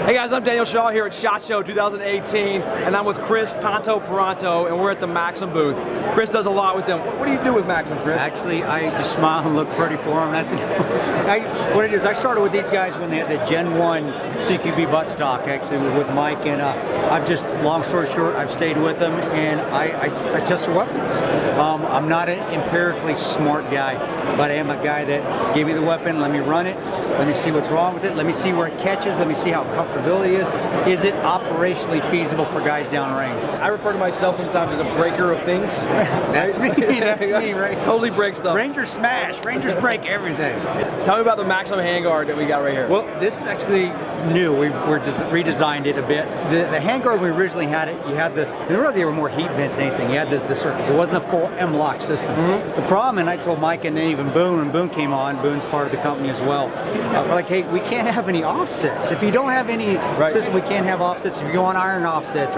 Hey guys, I'm Daniel Shaw here at SHOT Show 2018, and I'm with Kris, Tanto, Paronto, and we're at the Maxim booth. Kris does a lot with them. What do you do with Maxim, Kris? Actually, I just smile and look pretty for them. That's it. What it is, I started with these guys when they had the Gen 1 CQB buttstock, actually, with Mike, and I've just, long story short, I've stayed with them, and I test their weapons. I'm not an empirically smart guy, but I am a guy that gave me the weapon, let me run it, let me see what's wrong with it, let me see where it catches, let me see how comfortability is it operationally feasible for guys downrange? I refer to myself sometimes as a breaker of things. That's me, that's me, right? Totally break stuff. Rangers smash, Rangers break everything. Tell me about the Maxim Handguard that we got right here. Well, this is actually new. We've redesigned it a bit. The Handguard, we originally had it, you had there were more heat vents than anything. You had the circles. It wasn't a full M-lock system. The problem, and I told Mike and then even Boone, when Boone came on, Boone's part of the company as well, we're like, hey, we can't have any offsets. If you don't have any system, we can't have offsets. If you go on iron offsets.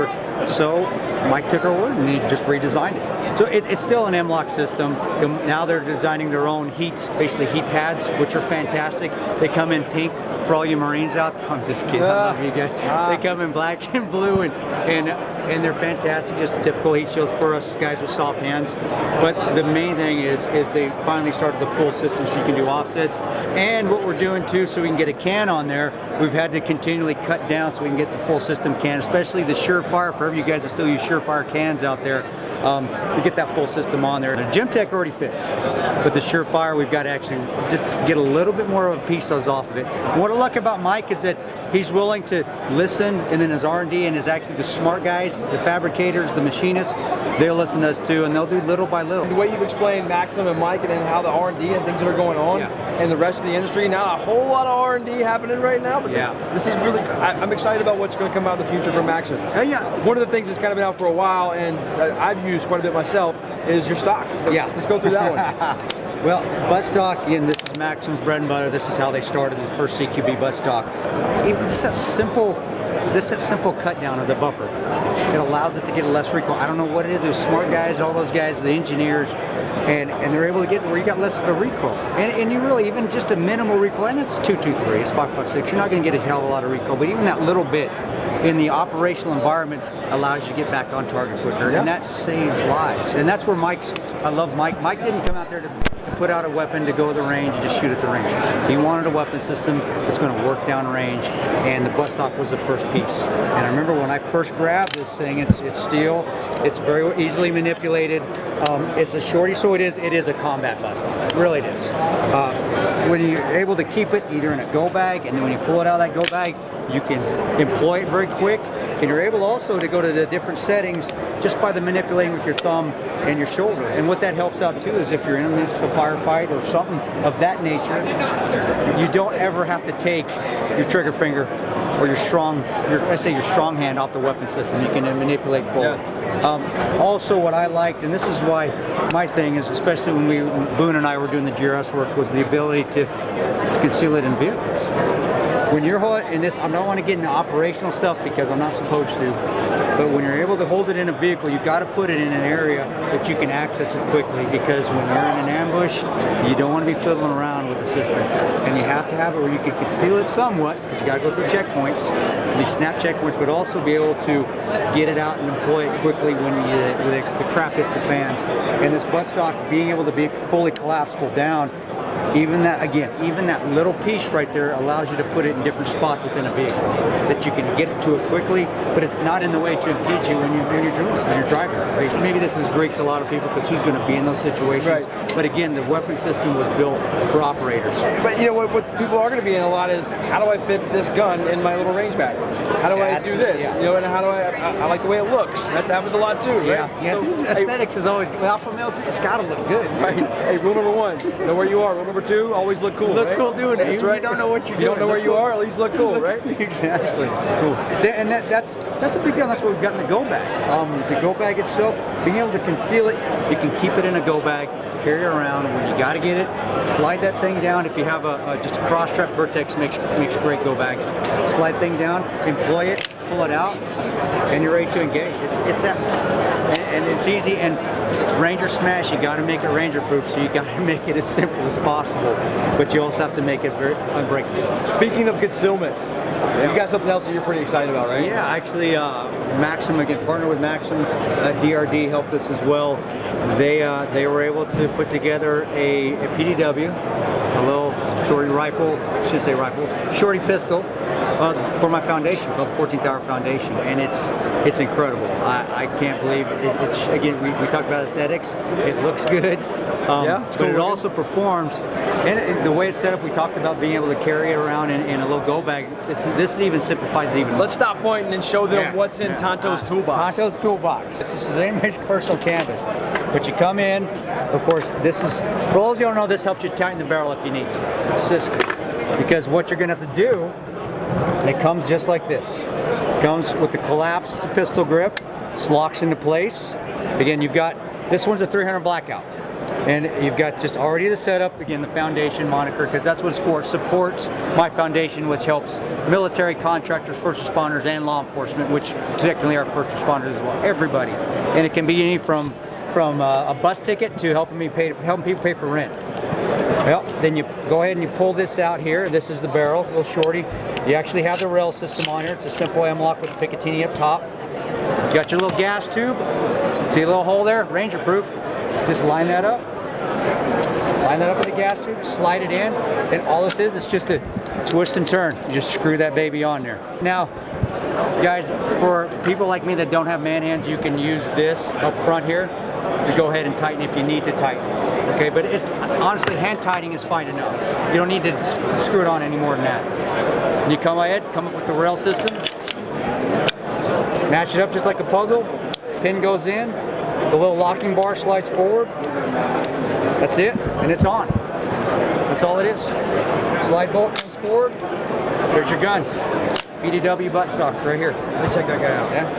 So Mike took our word and he just redesigned it. So it's still an M-lock system. Now they're designing their own basically heat pads, which are fantastic. They come in pink for all you Marines out there. I'm just kidding, I love you guys. They come in black and blue and they're fantastic, just typical heat shields for us guys with soft hands. But the main thing is they finally started the full system so you can do offsets. And what we're doing too, so we can get a can on there, we've had to continually cut down so we can get the full system can, especially the Surefire, for you guys that still use Surefire cans out there, to get that full system on there. The Gemtech already fits, but the Surefire, we've got to actually just get a little bit more of a piece off of it. And what I like about Mike is that he's willing to listen, and then his R&D and his actually the smart guys, the fabricators, the machinists, they'll listen to us too, and they'll do little by little. The way you've explained Maxim and Mike and then how the R&D and things that are going on and the rest of the industry, now a whole lot of R&D happening right now, but this is really, I'm excited about what's going to come out in the future for Maxim. One of the things that's kind of been out for a while, and I've used quite a bit myself, is your stock. Let's go through that one. Well, buttstock, and this is Maxim's bread and butter. This is how they started the first CQB buttstock. Even just that simple cut down of the buffer. It allows it to get less recoil. I don't know what it is. Those smart guys, all those guys, the engineers, and they're able to get where you got less of a recoil. And you really, even just a minimal recoil, and it's 223, it's 556. You're not going to get a hell of a lot of recoil, but even that little bit in the operational environment allows you to get back on target quicker, and that saves lives. And that's where I love Mike. Mike didn't come out there to put out a weapon to go to the range and just shoot at the range. He wanted a weapon system that's going to work down range, and the buttstock was the first piece. And I remember when I first grabbed this thing, it's steel, it's very easily manipulated, it's a shorty, so it is a combat buttstock. It really is. When you're able to keep it either in a go bag, and then when you pull it out of that go bag, you can employ it very quick, and you're able also to go to the different settings just by the manipulating with your thumb and your shoulder. And what that helps out too is if you're in a midst of a firefight or something of that nature, you don't ever have to take your trigger finger or your strong hand off the weapon system. You can manipulate forward. Also, what I liked, and this is why my thing is, especially when Boone and I were doing the GRS work, was the ability to conceal it in vehicles. When you're holding this, I don't want to get into operational stuff because I'm not supposed to, but when you're able to hold it in a vehicle, you've got to put it in an area that you can access it quickly, because when you're in an ambush, you don't want to be fiddling around with the system. And you have to have it where you can conceal it somewhat, because you got to go through checkpoints, these snap checkpoints, but also be able to get it out and employ it quickly when the crap hits the fan. And this buttstock, being able to be fully collapsible down, even that little piece right there allows you to put it in different spots within a vehicle, that you can get to it quickly, but it's not in the way to impede you when you're driving. Maybe this is Greek to a lot of people because who's going to be in those situations? But again, the weapon system was built for operators. But you know what people are going to be in a lot is, how do I fit this gun in my little range bag? How do I do this? You know, and how do I like the way it looks. That happens a lot too, right? So, aesthetics is always, with alpha males, it's got to look good. Right. Hey, rule number one, know where you are. Rule number two, always look cool. Look cool doing it. That's right. You don't know what you're doing. You don't know where you are, at least look cool, right? Exactly. Cool. And that's a big deal. That's what we've got in the go bag. The go bag itself, being able to conceal it, you can keep it in a go bag, carry it around, and when you got to get it, slide that thing down. If you have just a cross strap, Vertex makes great go bags. Slide thing down, employ it, pull it out, and you're ready to engage. It's that simple, and it's easy. And Ranger smash, you got to make it Ranger proof, so you got to make it as simple as possible, but you also have to make it very unbreakable. Speaking of concealment, You got something else that you're pretty excited about, right? Yeah, actually, Maxim, again, partner with Maxim, DRD helped us as well. They were able to put together a PDW, a little shorty rifle, shorty pistol for my foundation, called the 14th Hour Foundation, and it's incredible. I can't believe it. Again, we talked about aesthetics. It looks good. But it also performs, and the way it's set up, we talked about being able to carry it around in a little go bag. This even simplifies it even more. Let's stop pointing and show them what's in Tanto's toolbox. Tanto's toolbox. This is an image personal canvas. But you come in, of course, this is, for those of you who don't know, this helps you tighten the barrel if you need to. Assist it. Because what you're going to have to do, it comes just like this. It comes with the collapsed pistol grip, locks into place. Again, you've got, this one's a 300 blackout. And you've got just already the setup, again, the foundation moniker, because that's what it's for. It supports my foundation, which helps military contractors, first responders, and law enforcement, which technically are first responders as well, everybody. And it can be any from a bus ticket to helping people pay for rent. Well, then you go ahead and you pull this out here. This is the barrel, little shorty. You actually have the rail system on here. It's a simple M-lock with a Picatinny up top. You got your little gas tube. See a little hole there? Ranger proof. Just line that up. Line that up with the gas tube, slide it in, and all this is just a twist and turn. You just screw that baby on there. Now, guys, for people like me that don't have man hands, you can use this up front here to go ahead and tighten if you need to tighten. Okay, but it's honestly, hand tightening is fine enough. You don't need to screw it on any more than that. And you come ahead, come up with the rail system, match it up just like a puzzle. Pin goes in. The little locking bar slides forward. That's it, and it's on. That's all it is. Slide bolt comes forward. There's your gun. PDW buttstock right here. Let me check that guy out. Yeah.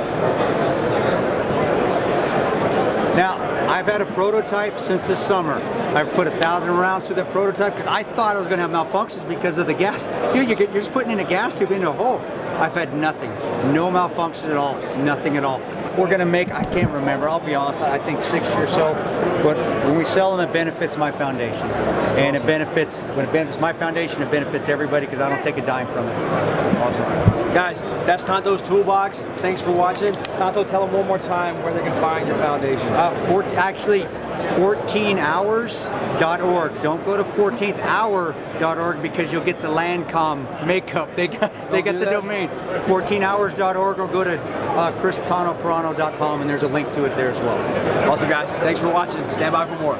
Now, I've had a prototype since this summer. I've put 1,000 rounds through that prototype because I thought I was going to have malfunctions because of the gas. You're just putting in a gas tube into a hole. I've had nothing. No malfunctions at all. Nothing at all. We're going to make, I can't remember, I'll be honest, I think 60 or so, but when we sell them, it benefits my foundation. And it benefits, when it benefits my foundation, it benefits everybody because I don't take a dime from it. Awesome. Guys, that's Tanto's Toolbox. Thanks for watching. Tanto, tell them one more time where they can find your foundation. Actually, 14hours.org. Don't go to 14thhour.org because you'll get the Landcom makeup. They got the domain. 14hours.org, or go to Paronto.com, and there's a link to it there as well. Awesome, guys. Thanks for watching. Stand by for more.